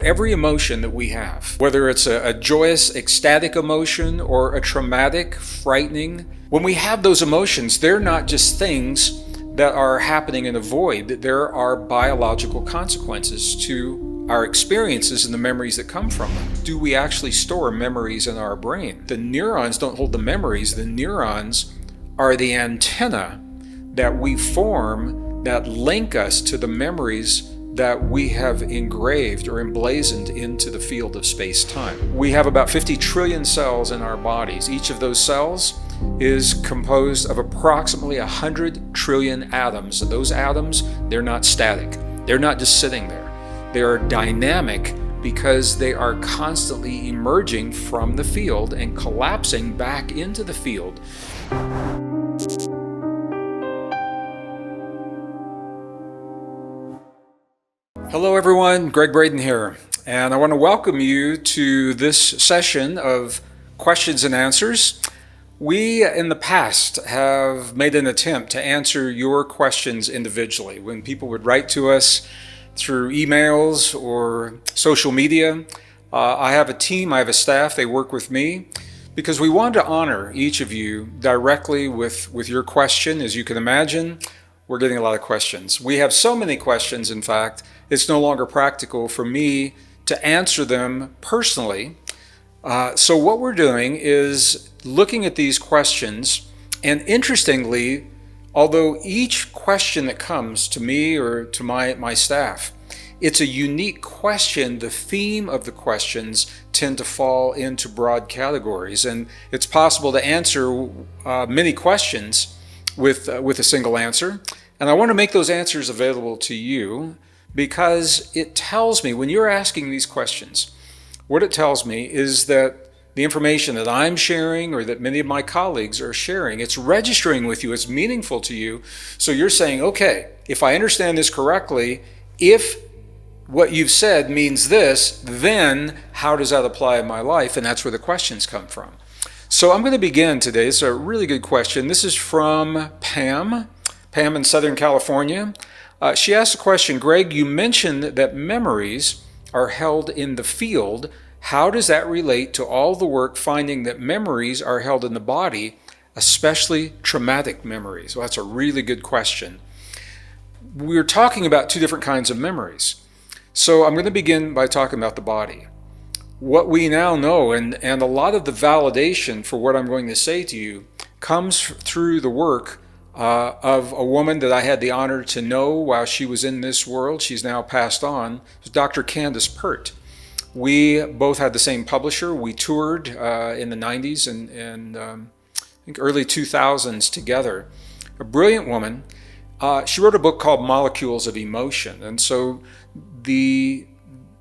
Every emotion that we have, whether it's a joyous, ecstatic emotion or a traumatic, frightening, when we have those emotions, they're not just things that are happening in a void. There are biological consequences to our experiences and the memories that come from them. Do we actually store memories in our brain? The neurons don't hold the memories. The neurons are the antenna that we form that link us to the memories that we have engraved or emblazoned into the field of space-time. We have about 50 trillion cells in our bodies. Each of those cells is composed of approximately 100 trillion atoms. And those atoms, they're not static. They're not just sitting there. They are dynamic because they are constantly emerging from the field and collapsing back into the field. Hello everyone, Gregg Braden here, and I want to welcome you to this session of questions and answers. We in the past have made an attempt to answer your questions individually. When people would write to us through emails or social media, I have a team, I have a staff, they work with me because we want to honor each of you directly with your question. As you can imagine, we're getting a lot of questions. We have so many questions, in fact, it's no longer practical for me to answer them personally. So what we're doing is looking at these questions, and interestingly, although each question that comes to me or to my staff, it's a unique question, the theme of the questions tend to fall into broad categories, and it's possible to answer many questions with a single answer. And I want to make those answers available to you because it tells me, when you're asking these questions, what it tells me is that the information that I'm sharing or that many of my colleagues are sharing, it's registering with you, it's meaningful to you. So you're saying, okay, if I understand this correctly, if what you've said means this, then how does that apply in my life? And that's where the questions come from. So I'm going to begin today. It's a really good question. This is from Pam in Southern California. She asked a question, Greg, you mentioned that memories are held in the field. How does that relate to all the work finding that memories are held in the body, especially traumatic memories? Well, that's a really good question. We're talking about two different kinds of memories. So I'm going to begin by talking about the body. What we now know, and a lot of the validation for what I'm going to say to you, comes through the work of a woman that I had the honor to know while she was in this world. She's now passed on. It was Dr. Candace Pert. We both had the same publisher. We toured in the 90s and I think early 2000s together. A brilliant woman. She wrote a book called Molecules of Emotion. And so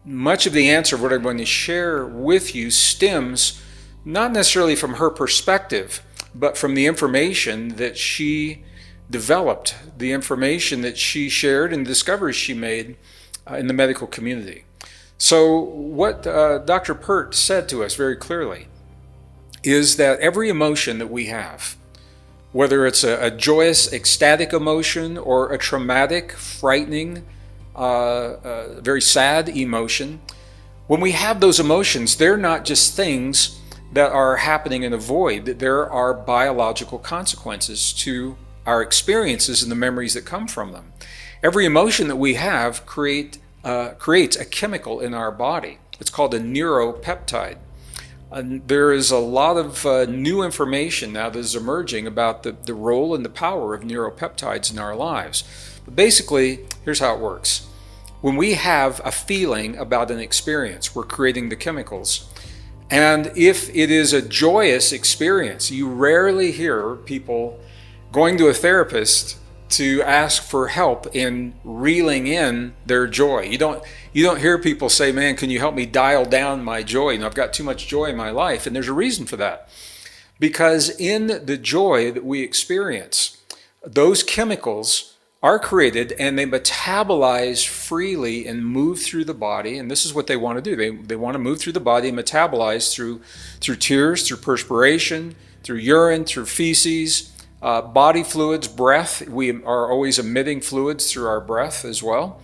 much of the answer of what I'm going to share with you stems not necessarily from her perspective, but from the information that she developed, the information that she shared and discoveries she made in the medical community. So what Dr. Pert said to us very clearly is that every emotion that we have, whether it's a joyous, ecstatic emotion or a traumatic, frightening, very sad emotion, when we have those emotions, they're not just things that are happening in a void. There are biological consequences to our experiences and the memories that come from them. Every emotion that we have creates a chemical in our body. It's called a neuropeptide. There is a lot of new information now that is emerging about the role and the power of neuropeptides in our lives. But basically, here's how it works. When we have a feeling about an experience, we're creating the chemicals. And if it is a joyous experience, you rarely hear people going to a therapist to ask for help in reeling in their joy. You don't hear people say, man, can you help me dial down my joy? I've got too much joy in my life. And there's a reason for that. Because in the joy that we experience, those chemicals are created and they metabolize freely and move through the body. And this is what they want to do. They want to move through the body and metabolize through tears, through perspiration, through urine, through feces, body fluids, breath. We are always emitting fluids through our breath as well.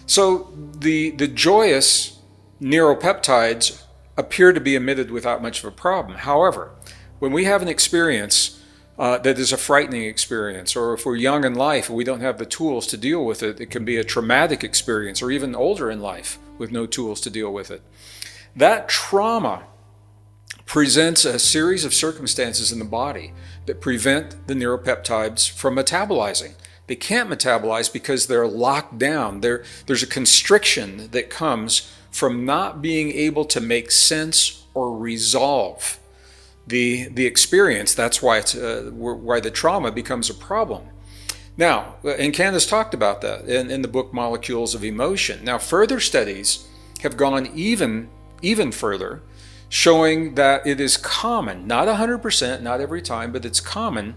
So the joyous neuropeptides appear to be emitted without much of a problem. However, when we have an experience that is a frightening experience, or if we're young in life and we don't have the tools to deal with it, it can be a traumatic experience, or even older in life with no tools to deal with it. That trauma presents a series of circumstances in the body that prevent the neuropeptides from metabolizing. They can't metabolize because they're locked down. There's a constriction that comes from not being able to make sense or resolve the experience. That's why why the trauma becomes a problem. Now, and Candace talked about that in the book Molecules of Emotion. Now, further studies have gone even further, showing that it is common, not 100%, not every time, but it's common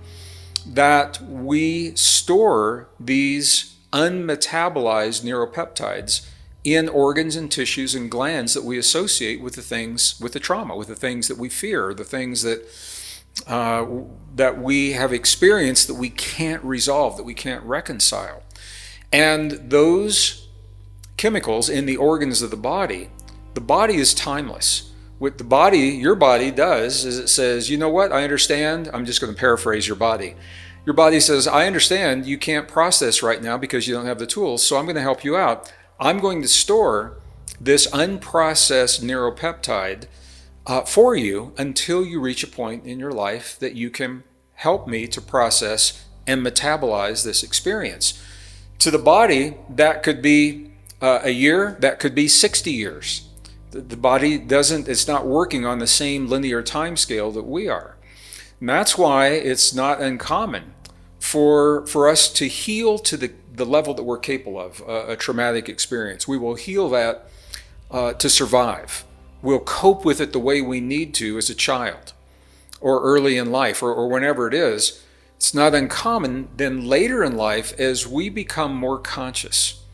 that we store these unmetabolized neuropeptides in organs and tissues and glands that we associate with the things, with the trauma, with the things that we fear, the things that that we have experienced that we can't resolve, that we can't reconcile. And those chemicals in the organs of the body is timeless. What the body, your body does is it says, you know what, I understand. I'm just going to paraphrase your body. Your body says, I understand you can't process right now because you don't have the tools, so I'm going to help you out. I'm going to store this unprocessed neuropeptide for you until you reach a point in your life that you can help me to process and metabolize this experience. To the body, that could be a year, that could be 60 years. The body it's not working on the same linear time scale that we are. And that's why it's not uncommon for us to heal to the level that we're capable of, a traumatic experience. We will heal that to survive. We'll cope with it the way we need to as a child or early in life or whenever it is. It's not uncommon then later in life as we become more conscious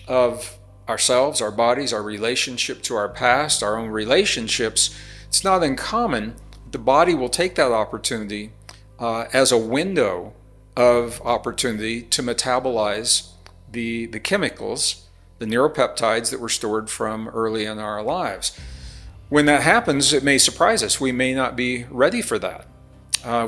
of ourselves, our bodies, our relationship to our past, our own relationships. It's not uncommon the body will take that opportunity as a window of opportunity to metabolize the chemicals, the neuropeptides that were stored from early in our lives. When that happens, it may surprise us. We may not be ready for that.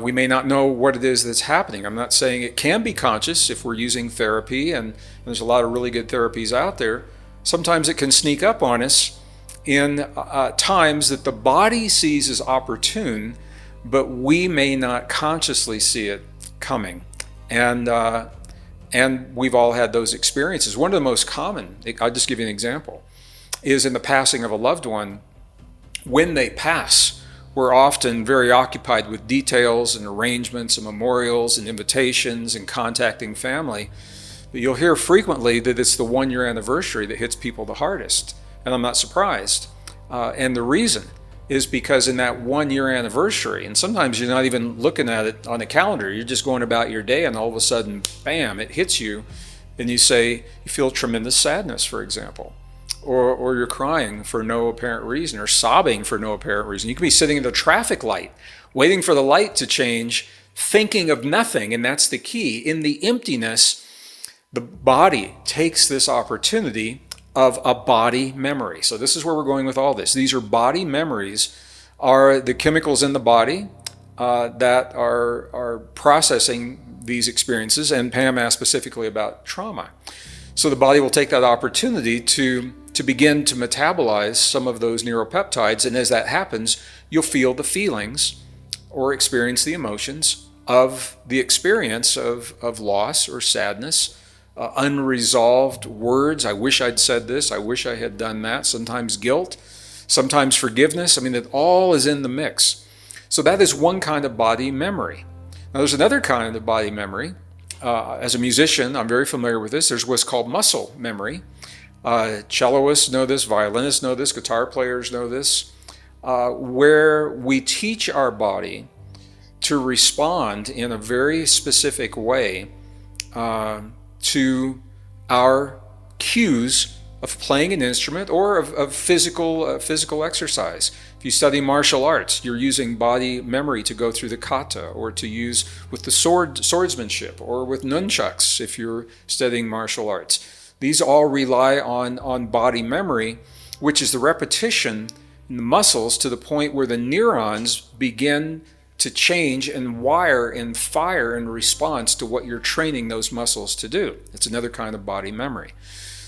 We may not know what it is that's happening. I'm not saying it can be conscious if we're using therapy, and there's a lot of really good therapies out there. Sometimes it can sneak up on us in times that the body sees as opportune, but we may not consciously see it coming. And we've all had those experiences. One of the most common, I'll just give you an example, is in the passing of a loved one. When they pass, we're often very occupied with details and arrangements and memorials and invitations and contacting family. But you'll hear frequently that it's the 1-year anniversary that hits people the hardest. And I'm not surprised. And the reason is because in that 1-year anniversary, and sometimes you're not even looking at it on a calendar, you're just going about your day and all of a sudden, bam, it hits you. And you say, you feel tremendous sadness, for example. Or you're crying for no apparent reason or sobbing for no apparent reason. You could be sitting at a traffic light, waiting for the light to change, thinking of nothing, and that's the key. In the emptiness, the body takes this opportunity of a body memory. So this is where we're going with all this. These are body memories, are the chemicals in the body that are processing these experiences, and Pam asked specifically about trauma. So the body will take that opportunity to begin to metabolize some of those neuropeptides, and as that happens, you'll feel the feelings or experience the emotions of the experience of loss or sadness, unresolved words. I wish I'd said this. I wish I had done that. Sometimes guilt, sometimes forgiveness. I mean, it all is in the mix. So that is one kind of body memory. Now, there's another kind of body memory. As a musician, I'm very familiar with this. There's what's called muscle memory. Celloists know this, violinists know this, guitar players know this, where we teach our body to respond in a very specific way to our cues of playing an instrument or of physical exercise. If you study martial arts, you're using body memory to go through the kata, or to use with the swordsmanship, or with nunchucks if you're studying martial arts. These all rely on body memory which is the repetition in the muscles to the point where the neurons begin to change and wire and fire in response to what you're training those muscles to do. It's another kind of body memory.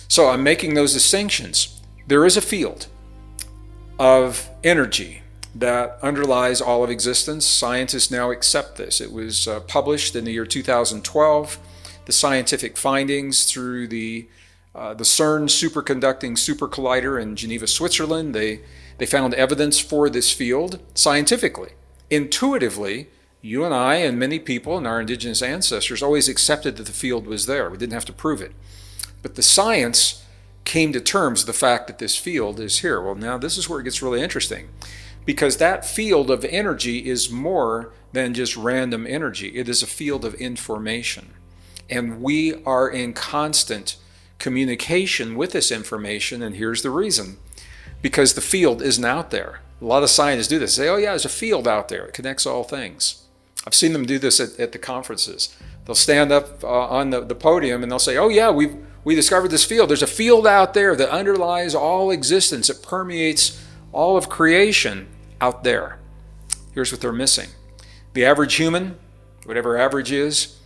So I'm making those distinctions. There is a field of energy that underlies all of existence. Scientists now accept this. It was published in the year 2012. The scientific findings through the CERN superconducting supercollider in Geneva, Switzerland, they found evidence for this field scientifically. Intuitively, you and I and many people and our indigenous ancestors always accepted that the field was there. We didn't have to prove it. But the science came to terms with the fact that this field is here. Well, now this is where it gets really interesting, because that field of energy is more than just random energy. It is a field of information. And we are in constant communication with this information, and here's the reason. Because the field isn't out there. A lot of scientists do this. They say, oh yeah, there's a field out there. It connects all things. I've seen them do this at the conferences. They'll stand up on the podium and they'll say, oh yeah, we discovered this field. There's a field out there that underlies all existence. It permeates all of creation out there. Here's what they're missing. The average human, whatever average is,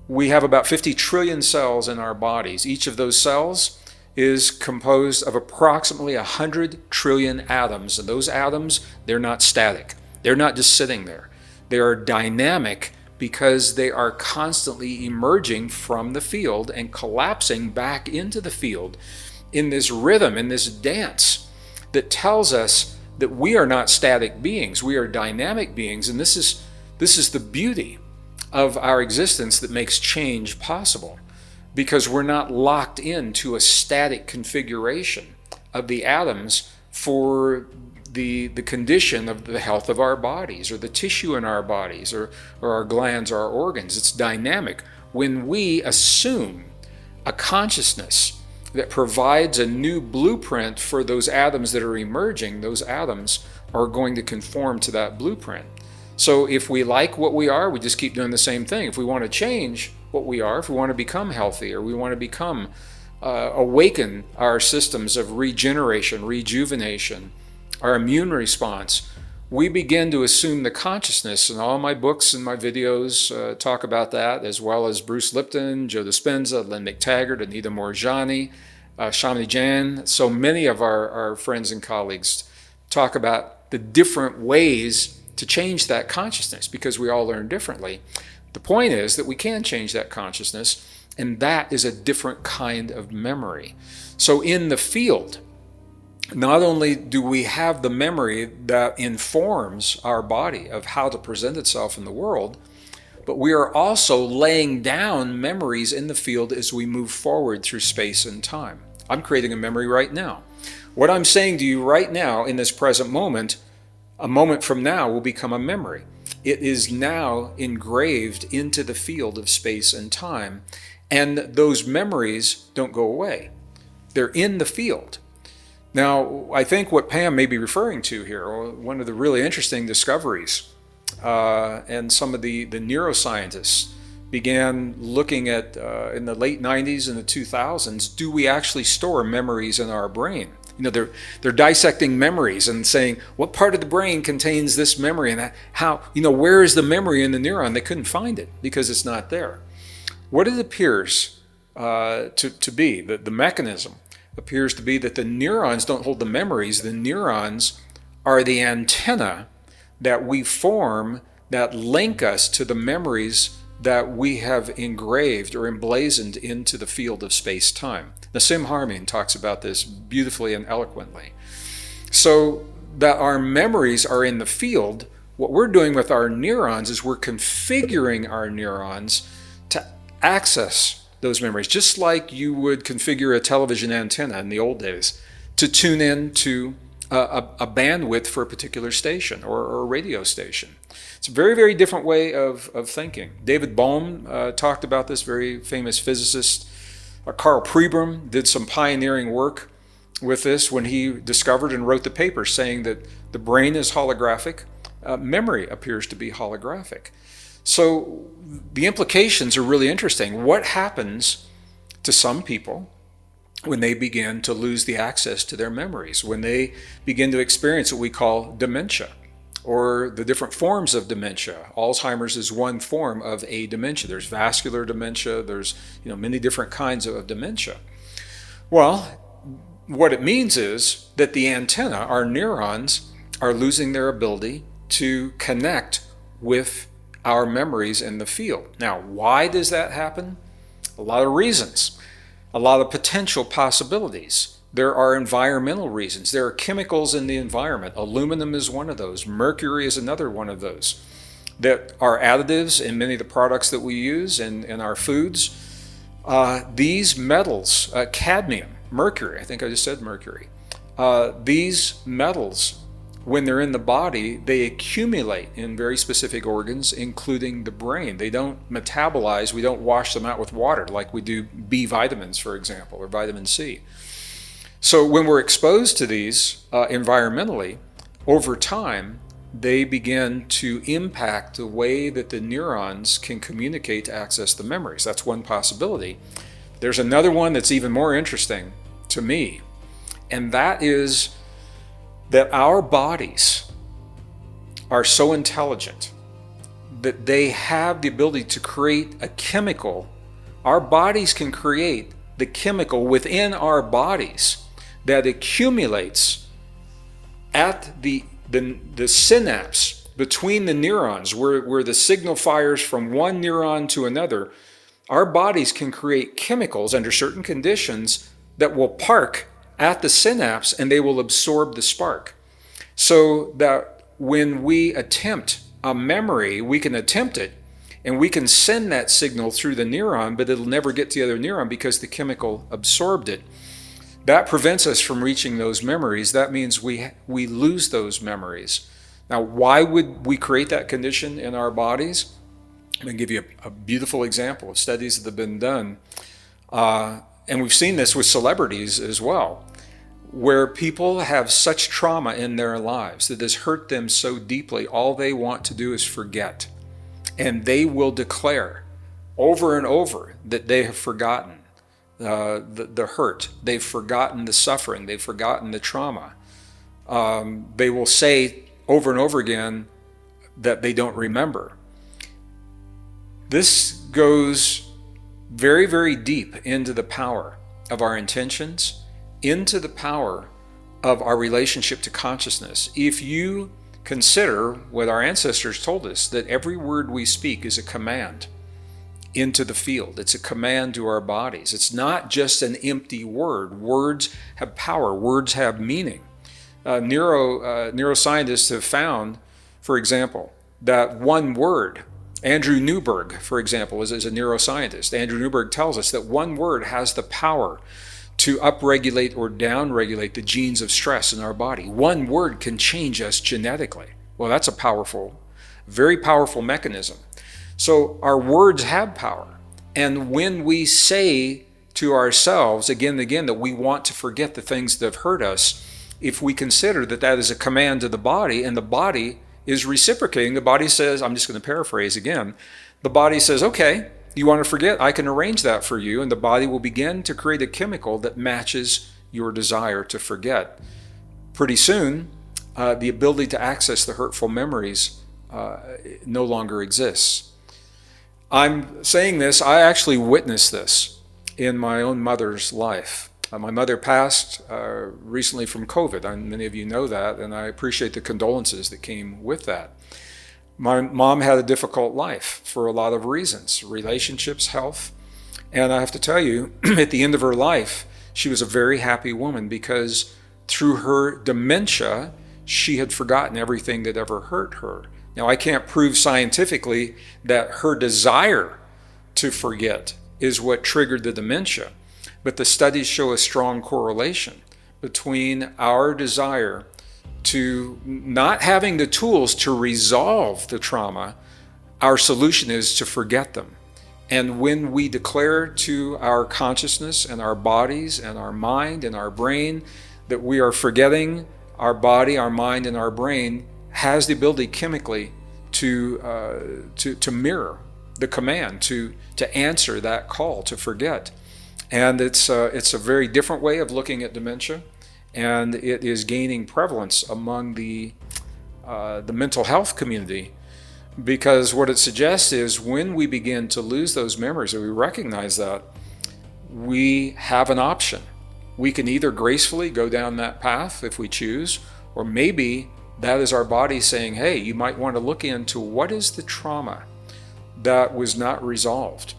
we have about 50 trillion cells in our bodies. Each of those cells is composed of approximately 100 trillion atoms. And those atoms, they're not static. They're not just sitting there. They are dynamic because they are constantly emerging from the field and collapsing back into the field in this rhythm, in this dance that tells us that we are not static beings. We are dynamic beings. And this is the beauty of our existence that makes change possible, because we're not locked into a static configuration of the atoms for the condition of the health of our bodies or the tissue in our bodies or our glands or our organs. It's dynamic. When we assume a consciousness that provides a new blueprint for those atoms that are emerging, those atoms are going to conform to that blueprint. So if we like what we are, we just keep doing the same thing. If we want to change what we are, if we want to become healthy, or we want to become, awaken our systems of regeneration, rejuvenation, our immune response, we begin to assume the consciousness. And all my books and my videos talk about that, as well as Bruce Lipton, Joe Dispenza, Lynn McTaggart, Anita Moorjani, Shamini Jan. So many of our friends and colleagues talk about the different ways to change that consciousness, because we all learn differently. The point is that we can change that consciousness, and that is a different kind of memory. So in the field, not only do we have the memory that informs our body of how to present itself in the world, but we are also laying down memories in the field as we move forward through space and time. I'm creating a memory right now. What I'm saying to you right now in this present moment, a moment from now will become a memory. It is now engraved into the field of space and time, and those memories don't go away. They're in the field. Now, I think what Pam may be referring to here, one of the really interesting discoveries, and some of the neuroscientists began looking at in the late 90s and the 2000s, do we actually store memories in our brain? You know, they're dissecting memories and saying, what part of the brain contains this memory, and how, you know, where is the memory in the neuron? They couldn't find it because it's not there. What it appears to be, the mechanism appears to be that the neurons don't hold the memories. The neurons are the antenna that we form that link us to the memories that we have engraved or emblazoned into the field of space-time. Nassim Haramein talks about this beautifully and eloquently. So that our memories are in the field, what we're doing with our neurons is we're configuring our neurons to access those memories, just like you would configure a television antenna in the old days to tune in to a bandwidth for a particular station or a radio station. It's a very, very different way of thinking. David Bohm talked about this, very famous physicist. Carl Pribram did some pioneering work with this when he discovered and wrote the paper saying that the brain is holographic, memory appears to be holographic. So the implications are really interesting. What happens to some people when they begin to lose the access to their memories, when they begin to experience what we call dementia, or the different forms of dementia. Alzheimer's is one form of a dementia. There's vascular dementia, there's many different kinds of dementia. Well, what it means is that the antenna, our neurons, are losing their ability to connect with our memories in the field. Now, why does that happen? A lot of reasons, a lot of potential possibilities. There are environmental reasons. There are chemicals in the environment. Aluminum is one of those. Mercury is another one of those that are additives in many of the products that we use in our foods. These metals, cadmium, mercury, I think I just said mercury. These metals, when they're in the body, they accumulate in very specific organs, including the brain. They don't metabolize. We don't wash them out with water like we do B vitamins, for example, or vitamin C. So when we're exposed to these environmentally, over time, they begin to impact the way that the neurons can communicate to access the memories. That's one possibility. There's another one that's even more interesting to me, and that is that our bodies are so intelligent that they have the ability to create a chemical. Our bodies can create the chemical within our bodies that accumulates at the synapse between the neurons, where the signal fires from one neuron to another. Our bodies can create chemicals under certain conditions that will park at the synapse, and they will absorb the spark. So that when we attempt a memory, we can attempt it, and we can send that signal through the neuron, but it'll never get to the other neuron because the chemical absorbed it. That prevents us from reaching those memories. That means we lose those memories. Now, why would we create that condition in our bodies? I'm going to give you a beautiful example of studies that have been done. And we've seen this with celebrities as well, where people have such trauma in their lives that has hurt them so deeply, all they want to do is forget. And they will declare over and over that they have forgotten the hurt. They've forgotten the suffering. They've forgotten the trauma. They will say over and over again that they don't remember. This goes very, very deep into the power of our intentions, into the power of our relationship to consciousness. If you consider what our ancestors told us, that every word we speak is a command into the field. It's a command to our bodies. It's not just an empty word. Words have power. Words have meaning. Neuroscientists have found, for example, that one word, Andrew Newberg, for example, is a neuroscientist. Andrew Newberg tells us that one word has the power to upregulate or downregulate the genes of stress in our body. One word can change us genetically. Well, that's a powerful, very powerful mechanism. So our words have power. And when we say to ourselves again and again that we want to forget the things that have hurt us, if we consider that that is a command to the body, and the body is reciprocating, the body says, I'm just going to paraphrase again, the body says, okay, you want to forget, I can arrange that for you, and the body will begin to create a chemical that matches your desire to forget. Pretty soon, the ability to access the hurtful memories no longer exists. I'm saying this, I actually witnessed this in my own mother's life. My mother passed recently from COVID, and many of you know that, and I appreciate the condolences that came with that. My mom had a difficult life for a lot of reasons, relationships, health, and I have to tell you, at the end of her life, she was a very happy woman because through her dementia, she had forgotten everything that ever hurt her. Now, I can't prove scientifically that her desire to forget is what triggered the dementia, but the studies show a strong correlation between our desire to not having the tools to resolve the trauma. Our solution is to forget them. And when we declare to our consciousness and our bodies and our mind and our brain that we are forgetting, our body, our mind, and our brain has the ability chemically to mirror the command, to answer that call to forget. And it's a very different way of looking at dementia, and it is gaining prevalence among the mental health community, because what it suggests is when we begin to lose those memories, and we recognize that, we have an option. We can either gracefully go down that path if we choose, or maybe that is our body saying, hey, you might want to look into what is the trauma that was not resolved,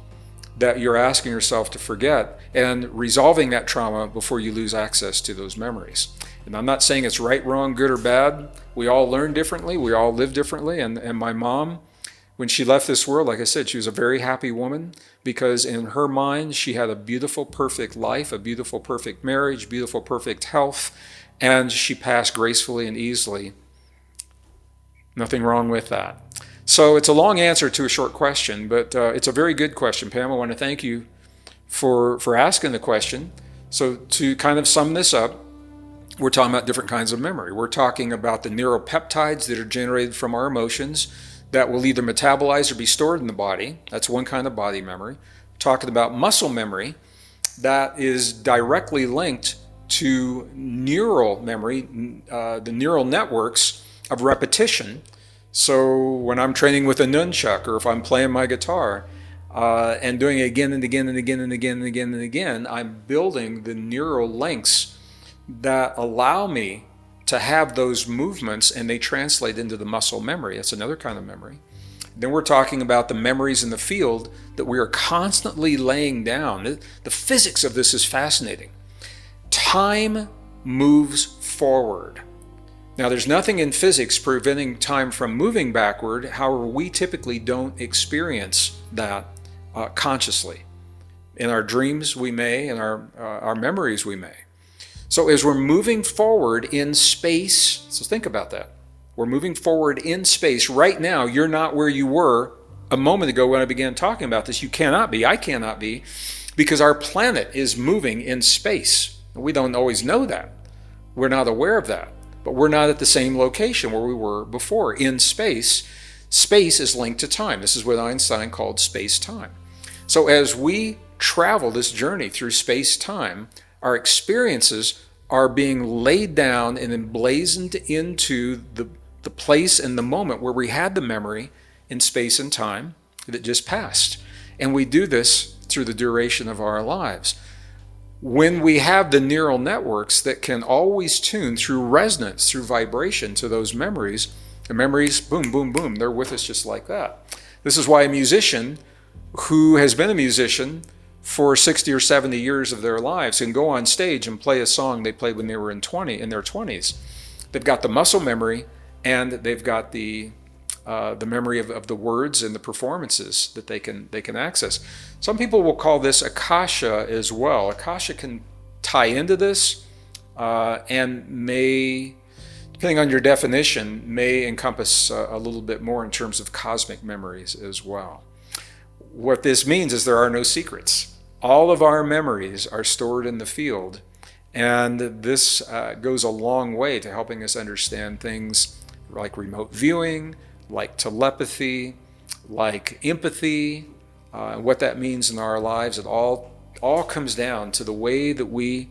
that you're asking yourself to forget, and resolving that trauma before you lose access to those memories. And I'm not saying it's right, wrong, good, or bad. We all learn differently. We all live differently. And my mom, when she left this world, like I said, she was a very happy woman, because in her mind, she had a beautiful, perfect life, a beautiful, perfect marriage, beautiful, perfect health, and she passed gracefully and easily. Nothing wrong with that. So it's a long answer to a short question, but it's a very good question, Pam. I want to thank you for asking the question. So to kind of sum this up, we're talking about different kinds of memory. We're talking about the neuropeptides that are generated from our emotions that will either metabolize or be stored in the body. That's one kind of body memory. We're talking about muscle memory that is directly linked to neural memory, the neural networks of repetition. So when I'm training with a nunchuck, or if I'm playing my guitar and doing it again and again and again and again and again and again, I'm building the neural links that allow me to have those movements, and they translate into the muscle memory. That's another kind of memory. Then we're talking about the memories in the field that we are constantly laying down. The physics of this is fascinating. Time moves forward. Now, there's nothing in physics preventing time from moving backward. However, we typically don't experience that consciously. In our dreams, we may. In our memories, we may. So as we're moving forward in space, so think about that. We're moving forward in space. Right now, you're not where you were a moment ago when I began talking about this. You cannot be. I cannot be, because our planet is moving in space. We don't always know that. We're not aware of that. But we're not at the same location where we were before. In space, space is linked to time. This is what Einstein called space-time. So as we travel this journey through space-time, our experiences are being laid down and emblazoned into the place and the moment where we had the memory in space and time that just passed. And we do this through the duration of our lives. When we have the neural networks that can always tune through resonance, through vibration to those memories, the memories, boom, boom, boom, they're with us just like that. This is why a musician who has been a musician for 60 or 70 years of their lives can go on stage and play a song they played when they were in their 20s. They've got the muscle memory, and they've got the memory of the words and the performances that they can access. Some people will call this Akasha as well. Akasha can tie into this and may, depending on your definition, may encompass a little bit more in terms of cosmic memories as well. What this means is there are no secrets. All of our memories are stored in the field, and this goes a long way to helping us understand things like remote viewing, like telepathy, like empathy, what that means in our lives. It all comes down to the way that we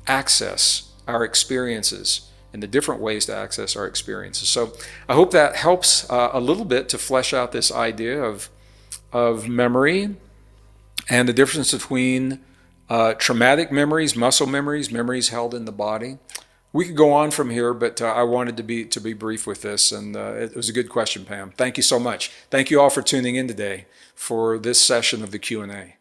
access our experiences and the different ways to access our experiences. So I hope that helps a little bit to flesh out this idea of memory and the difference between traumatic memories, muscle memories, memories held in the body. We could go on from here, but I wanted to be brief with this, and it was a good question, Pam. Thank you so much. Thank you all for tuning in today for this session of the Q&A.